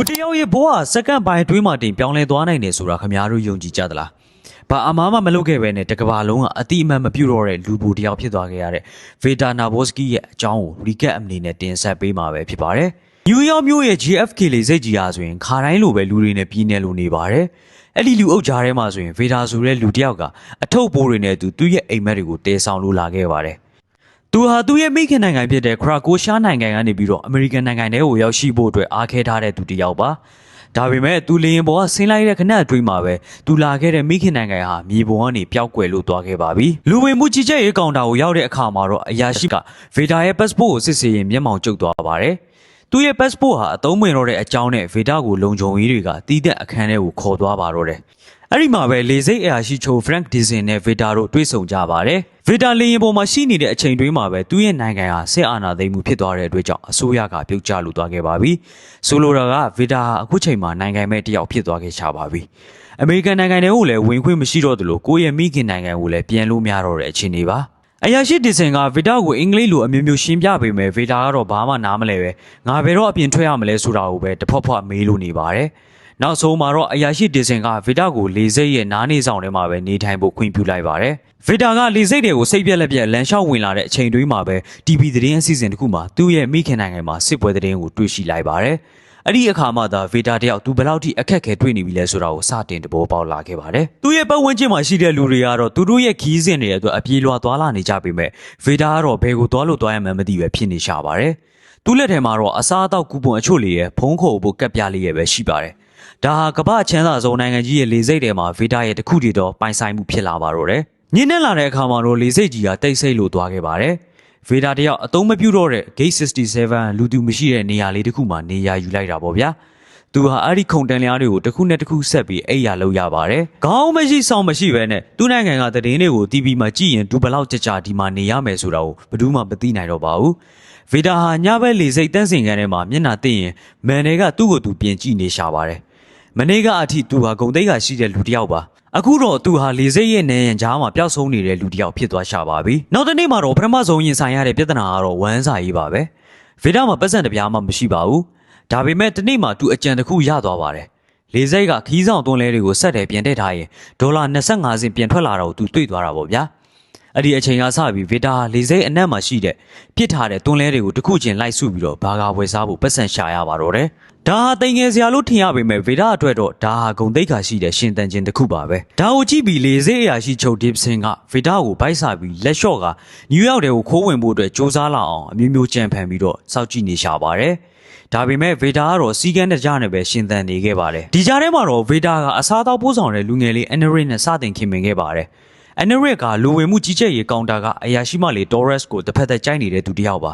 လူတယောက်ရဲ့ဘဝစက္ကန့်ပိုင်းအတွင်းမှာတင်ပြောင်းလဲသွားနိုင်တယ်ဆိုတာခင်ဗျားတို့ယုံကြည်ကြသလားဘာအမားမှမလုပ်ခဲ့ပဲနဲ့တကဘာလုံးကအတိအမှန်မပြုတ်တော့တဲ့လူပိုတယောက်ဖြစ်သွားခဲ့ရတဲ့ဗေတာနာဘော့စကီရဲ့အကြောင်းကိုရီကပ်အနေနဲ့တင်ဆက်ပေးမှာပဲဖြစ်ပါတယ်နယူးယောက်မြို့ရဲ့ JFK လေဆိပ်ကြီးအားဆိုရင်ခါတိုင်းလိုပဲလူတွေနဲ့ပြည်နယ်လိုနေပါတယ်အဲ့ဒီလူအုပ်ကြားထဲမှာဆိုရင်ဗေတာဆိုတဲ့လူတယောက်ကအထုပ်ပိုးတွေနဲ့သူ့ရဲ့အိမ်မက်တွေကိုတဲဆောင်လို့လာခဲ့ပါတယ်သူဟာသူ့ရဲ့မိခင်နိုင်ငံဖြစ်တဲ့ခရာကိုရှားနိုင်ငံကနေပြီးတော့အမေရိကန်နိုင်ငံထဲကိုရောက်ရှိဖို့အတွက်အားခဲထားတဲ့သူတယောက်ပါဒါပေမဲ့သူလေရင်ပေါ်ကဆင်းလိုက်တဲ့ခဏအတွင်းမှာပဲသူလာခဲ့တဲ့မိခင်နိုင်ငံဟာမြေပေါ်ကနေပျောက်ကွယ်လို့သွားခဲ့ပါပြီလူဝင်မှုကြီးကြပ်ရေးကောင်တာကိုရောက်တဲ့အခါမှာတော့အရာရှိကဗေတာရဲ့ passport ကိုစစ်ဆေးရင်မျက်မှောင်ကျုပ်သွားပါတယ်သူ့ရဲ့ passport ဟာအသုံးဝင်တော့တဲ့အကြောင်းနဲ့ဗေတာကိုလုံခြုံရေးတွေကတီးတဲ့အခန်းထဲကိုခေါ်သွားပါတော့တယ်အဲ့ဒီမှာပဲလေဆိပ်အရာရှိချုပ် Frank Dixon နဲ့ Veta တို့တွေ့ဆုံကြပါတယ်။ Veta လေရင်ပေါ်မှာရှိနေတဲ့အချိန်တွင်းမှာပဲသူ့ရဲ့နိုင်ငံဟာစစ်အာဏာသိမ်းမှုဖြစ်သွားတဲ့အတွက်ကြောင့်အစိုးရကပြုတ်ကျလို့သွားခဲ့ပါပြီ။ဆိုလိုတာက Veta ဟာအခုချိန်မှာနိုင်ငံမဲ့တယောက်ဖြစ်သွားခဲ့ချပါပြီ။အမေရိကန်နိုင်ငံတွေကိုလည်းဝင်ခွင့်မရှိတော့သလိုကိုယ့်ရဲ့မိခင်နိုင်ငံကိုလည်းပြန်လို့မရတော့တဲ့အခြေအနေပါ။အရာရှိ Dixon က Veta ကိုအင်္ဂလိပ်လိုအမျိုးမျိုးရှင်းပြပေးမယ် Veta ကတော့ဘာမှနားမလဲပဲ။ငါဘယ်တော့အပြင်ထွက်ရမလဲဆိုတာကိုပဲတဖွတ်ဖွတ်မေးလို့နေပါတယ်။နောက်ဆုံးမှာတော့အရာရှိဒီဇင်ကဗေတာကိုလေဆိပ်ရဲ့နားနေဆောင်ထဲမှာပဲနေထိုင်ဖို့ခွင့်ပြုလိုက်ပါတယ်။ဗေတာကလေဆိပ်တွေကိုစိတ်ပြက်လက်ပြက်လမ်းလျှောက်ဝင်လာတဲ့အချိန်တွင်းမှာပဲ TV သတင်းအစီအစဉ်တစ်ခုမှာသူ့ရဲ့မိခင်နိုင်ငံမှာစစ်ပွဲသတင်းကိုတွေ့ရှိလိုက်ပါတယ်။အဲ့ဒီအခါမှသာဗေတာတယောက်သူဘယ်လောက်ထိအခက်ခဲတွေ့နေပြီလဲဆိုတာကိုစတင်တဘောပေါက်လာခဲ့ပါတယ်။သူ့ရဲ့ပတ်ဝန်းကျင်မှာရှိတဲ့လူတွေကတော့သူတို့ရဲ့ခီးစဉ်တွေအတွက်အပြေးလွှာသွားလာနေကြပေမဲ့ဗေတာကတော့ဘယ်ကိုသွားလို့သွားရမှန်းမသိပဲဖြစ်နေရှာပါတယ်။သူ့လက်ထဲမှာတော့အစားအသောက်ကူပွန်အချို့လေးရဲ့ဖုံးခေါ်ဖို့ကပ်ပြလေးရဲ့ပဲရှိပါတယ်။ဒါဟာကမ္ဘာ့ချမ်းသာဆုံးနိုင်ငံကြီးရဲ့လေဆိပ်ထဲမှာဗေတာရဲ့တခုတည်းတော့ပိုင်ဆိုင်မှုဖြစ်လာပါတော့တယ်။ညနေလာတဲ့အခါမှာတော့လေဆိပ်ကြီးကတိတ်ဆိတ်လို့သွားခဲ့ပါတယ်။ဗေတာတယောက်အသုံးမပြုတော့တဲ့ Gate 67လူသူမရှိတဲ့နေရာလေးတစ်ခုမှာနေရာယူလိုက်တာပေါ့ဗျာ။သူဟာအဲ့ဒီခုံတန်းလျားတွေကိုတစ်ခုနဲ့တစ်ခုဆက်ပြီးအိပ်ရာလုပ်ရပါတယ်။ခေါင်းမရှိဆောင်မရှိပဲနဲ့သူ့နိုင်ငံကသတင်းတွေကို TV မှာကြည့်ရင်သူဘလောက်ကြာဒီမှာနေရမယ်ဆိုတာကိုဘယ်သူမှမသိနိုင်တော့ပါဘူး။ဗေတာဟာညဘက်လေဆိပ်တန်းစင်ခန်းထဲမှာမျက်နှာသိရင်မန်တွေကသူ့ကိုသူပြင်ကြည့်နေရှာပါတယ်။မနေ့ကအထိသူဟာဂုံသိက္ခာရှိတဲ့လူတစ်ယောက်ပါအခုတော့သူဟာလေဆိပ်ရဲ့နေရန်ကြားမှာပျောက်ဆုံးနေတဲ့လူတစ်ယောက်ဖြစ်သွားရှာပါပြီနောက်တစ်နေ့မှာတော့ပထမဆုံးရင်ဆိုင်ရတဲ့ပြဿနာကတော့ဝမ်းစာရေးပါပဲဗေဒါမှာပတ်စံတစ်ပြားမှမရှိပါဘူးဒါပေမဲ့ဒီနေ့မှာသူအကြံတစ်ခုရသွားပါတယ်လေဆိပ်ကခီးဆောင်သွင်းလဲတွေကိုဆက်တယ်ပြန်တက်ထားရင်ဒေါ်လာ25စင်ပြန်ထွက်လာတော့သူတွေ့သွားတာပေါ့ဗျာအဲ့ဒီအချိန်ကစပြီးဗေတာလေဆိပ်အနက်မှာရှိတဲ့ပြစ်ထားတဲ့သွင်းလဲတွေကိုတစ်ခုချင်းလိုက်စုပြီးတော့ဘာကာဝယ်စားဖို့ပတ်စံရှာရပါတော့တယ်ဒါဟာတင်ငယ်စရာလို့ထင်ရပေမဲ့ဗေဒါအတွက်တော့ဒါဟာဂုံသိက္ခာရှိတဲ့ရှင်တန်ခြင်းတစ်ခုပါပဲဒါကိုကြည့်ပြီးလေဆိပ်အရာရှိချုပ်ဒီပစင်ကဗေဒါကိုဗိုက်စာပြီးလက်လျှော့ကနယူးယောက်တဲကိုခိုးဝင်ဖို့အတွက်စ조사လာအောင်အမျိုးမျိုးကြံဖန်ပြီးတော့စောင့်ကြည့်နေရှာပါတယ်ဒါပေမဲ့ဗေဒါကတော့စီကန်းတကြနဲ့ပဲရှင်သန်နေခဲ့ပါတယ်ဒီကြားထဲမှာတော့ဗေဒါကအစားတောက်ပို့ဆောင်တဲ့လူငယ်လေးအန်နရစ်နဲ့စတင်ခင်မင်ခဲ့ပါတယ်အန်နရစ်ကလူဝင်မှုကြီးကြပ်ရေးကောင်တာကအရာရှိမလေးတော်ရက်စ်ကိုတစ်ဖက်သက်ကြိုက်နေတဲ့သူတစ်ယောက်ပါ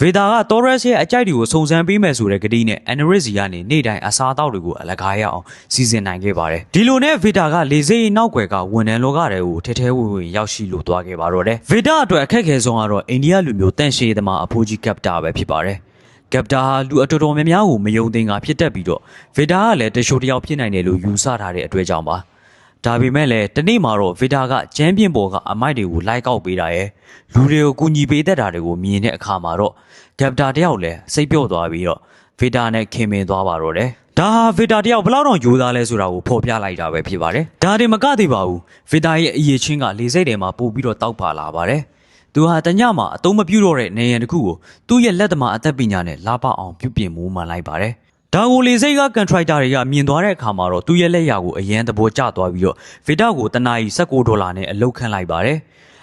ဗေဒါကတော်ရက်စ်ရဲ့အကြိုက်တွေကိုစုံစမ်းပေးမယ်ဆိုတဲ့ကတိနဲ့အန်နရစ်စီကနေနေ့တိုင်းအစားအသောက်တွေကိုအလကားရအောင်စီစဉ်နိုင်ခဲ့ပါတယ်ဒီလိုနဲ့ဗေဒါကလေဆိပ်နောက်ွယ်ကဝန်ထမ်းလောကတွေကိုထဲထဲဝင်ဝင်ရောက်ရှိလို့သွားခဲ့ပါတော့တယ်ဗေဒါအတွက်အခက်အခဲဆုံးကတော့အိန္ဒိယလူမျိုးတန့်ရှည်သမားအဖိုးကြီးကပ်တာပဲဖြစ်ပါတယ်ကပ်တာဟာလူအတော်များများကိုမယုံသင်ကဖြစ်တတ်ပြီးတော့ဗေဒါကလည်းတရှိုးတယောက်ဖြစ်နိုင်တယ်လို့ယူဆထားတဲ့အတွက်ကြောင့်ပါဒါပေမဲ့လည်းတနေ့မှာတော့ဗေဒါကကျမ်းပြင်ပေါ်ကအမိုက်တွေကိုလိုက်ကောက်ပေးတာရယ်လူတွေကိုကူညီပေးတတ်တာတွေကိုမြင်တဲ့အခါမှာတော့ကပ်တာတယောက်လည်းစိတ်ပြော့သွားပြီးတော့ဗေဒါနဲ့ခင်မင်သွားပါတော့တယ်ဒါဟာဗေဒါတယောက်ဘလောက်တော့ယူသားလဲဆိုတာကိုဖော်ပြလိုက်တာပဲဖြစ်ပါတယ်ဒါတင်မကသေးပါဘူးဗေဒါရဲ့အရေးချင်းကလေဆိပ်ထဲမှာပို့ပြီးတော့တောက်ပါလာပါတယ်သူဟာတညမှာအသုံးမပြုတော့တဲ့နေရန်တစ်ခုကိုသူ့ရဲ့လက်သမားအသက်ပညာနဲ့လာပအောင်ပြုပြင်မိုးမှန်လိုက်ပါတယ်ဒါကိုလေဆိပ်ကကန်ထရိုက်တာတွေကမြင်သွားတဲ့အခါမှာတော့သူ့ရဲ့လက်ရာကိုအရန်သဘောကျသွားပြီးတော့ဗေဒါကိုတနာရီ$19နဲ့အလုပ်ခန့်လိုက်ပါတယ်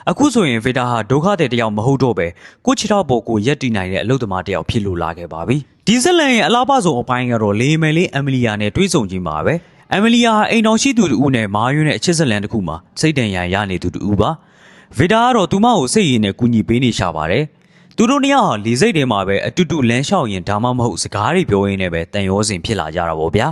အခုဆိုရင်ဗေဒါဟာဒုက္ခသည်တယောက်မဟုတ်တော့ပဲကိုချီတော့ပေါ်ကိုရက်တည်နိုင်တဲ့အလုပ်သမားတယောက်ဖြစ်လို့လာခဲ့ပါပြီဒီဇလန်ရဲ့အလားပါဆုံးအပိုင်းကတော့လေမယ်လေးအမ်မီလီယာနဲ့တွေ့ဆုံခြင်းပါပဲအမ်မီလီယာဟာအိမ်တော်ရှိသူတူနဲ့မာယွန်းနဲ့အချစ်ဇလန်တစ်ခုမှာစိတ်တန်ရန်ရနေသူတူပါဗေဒါကတော့သူမကိုစိတ်ရည်နဲ့ကူညီပေးနေရှာပါတယ်သူတို့နှစ်ယောက်ဟာလေဆိပ်ထဲမှာပဲအတူတူလမ်းလျှောက်ရင်ဒါမှမဟုတ်စကားတွေပြောရင်းနဲ့ပဲတန်ရောစင်ဖြစ်လာကြတာပေါ့ဗျာ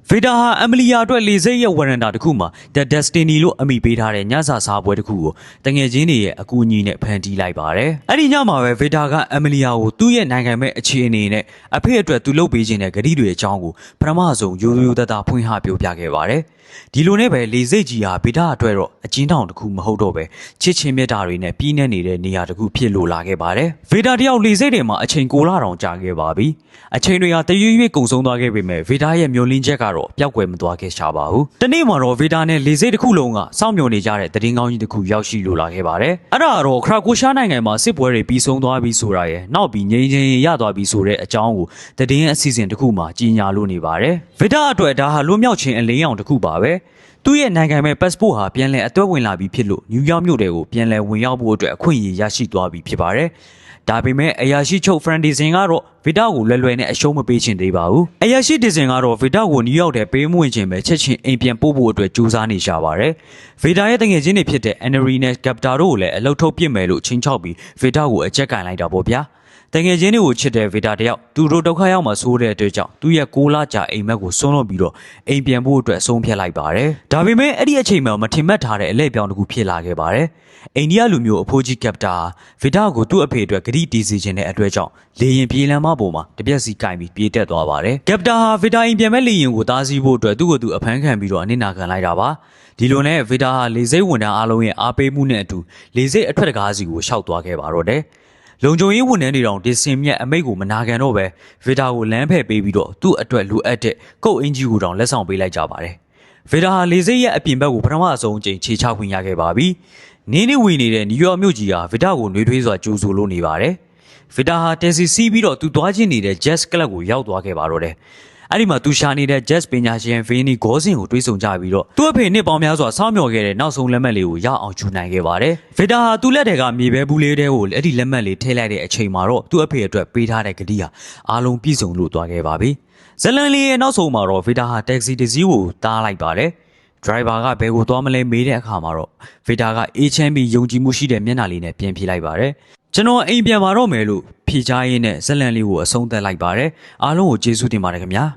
ဗ ဗေဒါဟာအမလီယာအတွက်လေစိတ်ရဲ့ဝရန်တာတစ်ခုမှာ The Destiny လို့အမိပေးထားတဲ့ညစာစားပွဲတစ်ခုကိုတငယ်ချင်းတွေရဲ့အကူအညီနဲ့ဖန်တီးလိုက်ပါတယ်။အဲ့ဒီညမှာပဲဗေဒါကအမလီယာကိုသူ့ရဲ့နိုင်ငံမဲ့အခြေအနေနဲ့အဖေအတွက်သူလုပ်ပေးခြင်းတဲ့ဂရုတွေအကြောင်းကိုပထမဆုံးရိုးရိုးသားသားဖွင့်ဟပြောပြခဲ့ပါတယ်။ဒီလိုနဲ့ပဲလေစိတ်ကြီးဟာဗေဒါအတွက်တော့အချင်းတောင်တစ်ခုမဟုတ်တော့ပဲချစ်ချင်းမြတ်တာတွေနဲ့ပြီးနေနေတဲ့နေရာတစ်ခုဖြစ်လို့လာခဲ့ပါတယ်။ဗေဒါတယောက်လေစိတ်တွေမှာအချိန်6လတောင်ကြာခဲ့ပါပြီ။အချိန်တွေဟာတရွေ့ရွေ့ကုန်ဆုံးသွားခဲ့ပေမဲ့ဗေဒါရဲ့မျောလင်းချက်ကတော့ပျောက်ကွယ်မသွားခဲ့ရှာပါဘူး။တနေ့မှာတော့ဗေဒါနဲ့လေစိတ်တစ်ခုလုံးကစောင့်မျှော်နေကြတဲ့သတင်းကောင်းကြီးတစ်ခုရောက်ရှိလို့လာခဲ့ပါတယ်။အဲ့ဒါကတော့ခရာကိုရှားနိုင်ငံမှာစစ်ပွဲတွေပြီးဆုံးသွားပြီဆိုတာရဲ့နောက်ပြီးငြိမ်းချမ်းရေးရသွားပြီဆိုတဲ့အကြောင်းကိုသတင်းအစီအစဉ်တစ်ခုမှာကြီးညာလို့နေပါတယ်။ဗေဒါအတွက်ဒါဟာလွတ်မြောက်ခြင်းအလင်းရောင်တစ်ခုပါပဲ။သူ့ရဲ့နိုင်ငံမဲ့ passport ဟာပြန်လည်အသွက်ဝင်လာပြီးဖြစ်လို့နယူးယောက်မြို့တဲကိုပြန်လည်ဝင်ရောက်ဖို့အတွက်အခွင့်အရေးရရှိသွားပြီဖြစ်ပါတယ်။ဒါပေမဲ့အရာရှိချုပ် Francis ကတော့ဗေဒါကိုလွယ်လွယ်နဲ့အရှုံးမပေးချင်သေးပါဘူး။အရာရှိဒီဇင်ကတော့ဗေဒါကိုနယူးယောက်ထဲပေးမဝင်ခြင်းပဲချက်ချင်းအိမ်ပြန်ပို့ဖို့အတွက်ကြိုးစားနေကြပါတယ်။ဗေဒါရဲ့တငယ်ချင်းတွေဖြစ်တဲ့ Annery နဲ့ Capta တို့ကိုလည်းအလုတ်ထုတ်ပစ်မယ်လို့ချင်းချောက်ပြီးဗေဒါကိုအကြက်ကင်လိုက်တာပေါ့ဗျာ။တငယ်ချင်းတွေကိုချစ်တဲ့ဗေဒါတယောက်သူတို့ဒုက္ခရောက်မှဆိုးတဲ့အတွက်ကြောင့်သူ့ရဲ့6လကြာအိမ်မက်ကိုစွန့်လွတ်ပြီးတော့အိမ်ပြန်ဖို့အတွက်အဆုံးဖြတ်လိုက်ပါတယ်။ဒါပေမဲ့အဲ့ဒီအချိန်မှာမထင်မှတ်ထားတဲ့အလဲပြောင်းတစ်ခုဖြစ်လာခဲ့ပါတယ်။အိန္ဒိယလူမျိုးအဖိုးကြီးကပ်တာဗေဒါကိုသူ့အဖေအတွက်ဂတိတီးစီခြင်းတဲ့အတွက်ကြောင့်လေရင်ပြေးလမ်းမပေါ်မှာတပြက်စီကင်ပြီးပြေးတက်သွားပါတယ်။ကပ်တာဟာဗေဒါအိမ်ပြန်မဲ့လေရင်ကိုတားဆီးဖို့အတွက်သူ့ကိုယ်သူအဖမ်းခံပြီးတော့အနစ်နာခံလိုက်တာပါ။ဒီလိုနဲ့ဗေဒါဟာလေစိတ်ဝန်ထမ်းအားလုံးရဲ့အားပေးမှုနဲ့အတူလေစိတ်အထွက်တကားစီကိုရှောက်သွားခဲ့ပါတော့တယ်။လုံခြုံရေးဝန်ထမ်းတွေတောင်ဒီစင်မြက်အမိတ်ကိုမနာခံတော့ပဲဗေဒါကိုလမ်းဖယ်ပေးပြီးတော့သူ့အတွက်လိုအပ်တဲ့ကုတ်အင်ဂျီကိုတောင်လက်ဆောင်ပေးလိုက်ကြပါတယ်။ဗေဒါဟာလေစိတ်ရဲ့အပြင်ဘက်ကိုပထမအဆုံးအကြိမ်ခြေချခွင့်ရခဲ့ပါပြီ။နင်းနေဝင်နေတဲ့နယူးယောက်မြို့ကြီးဟာဗေဒါကိုနှွေးထွေးစွာကြိုဆိုလို့နေပါတယ်။ဗေဒါဟာတက်စီစီးပြီးတော့သူသွားချင်းနေတဲ့ Jazz Club ကိုရောက်သွားခဲ့ပါတော့တယ်။အဲ့ဒီမှာသူရှာနေတဲ့ Jazz ပညာရှင် Vinny Gossin ကိုတွေးဆုံကြပြီးတော့သူ့အဖေနှစ်ပေါင်းများစွာစောင့်မျှော်ခဲ့တဲ့နောက်ဆုံးလက်မှတ်လေးကိုရအောင်ယူနိုင်ခဲ့ပါတယ်။ဗေဒါဟာသူ့လက်ထဲကမြေပဲဘူးလေးတွေကိုအဲ့ဒီလက်မှတ်လေးထည့်လိုက်တဲ့အချိန်မှာတော့သူ့အဖေအတွက်ပေးထားတဲ့ဂတိဟာအားလုံးပြည့်စုံလို့သွားခဲ့ပါပြီ။ဇလန်လေးရဲ့နောက်ဆုံးမှာတော့ဗေဒါဟာတက္ကစီတစ်စီးကိုတားလိုက်ပါတယ်။ driver ကဘယ်ကိုသွားမလဲမေးတဲ့အခါမှာတော့ဗေဒါကအေးချမ်းပြီးယုံကြည်မှုရှိတဲ့မျက်နှာလေးနဲ့ပြန်ပြေးလိုက်ပါတယ်။ကျွန်တော်အိမ်ပြန်มาတော့မယ်လို့ဖြေချရင်းနဲ့ဇလန်လေးကိုအဆုံးသတ်လိုက်ပါတယ်။အားလုံးကိုကျေးဇူးတင်ပါတယ်ခင်ဗျာ။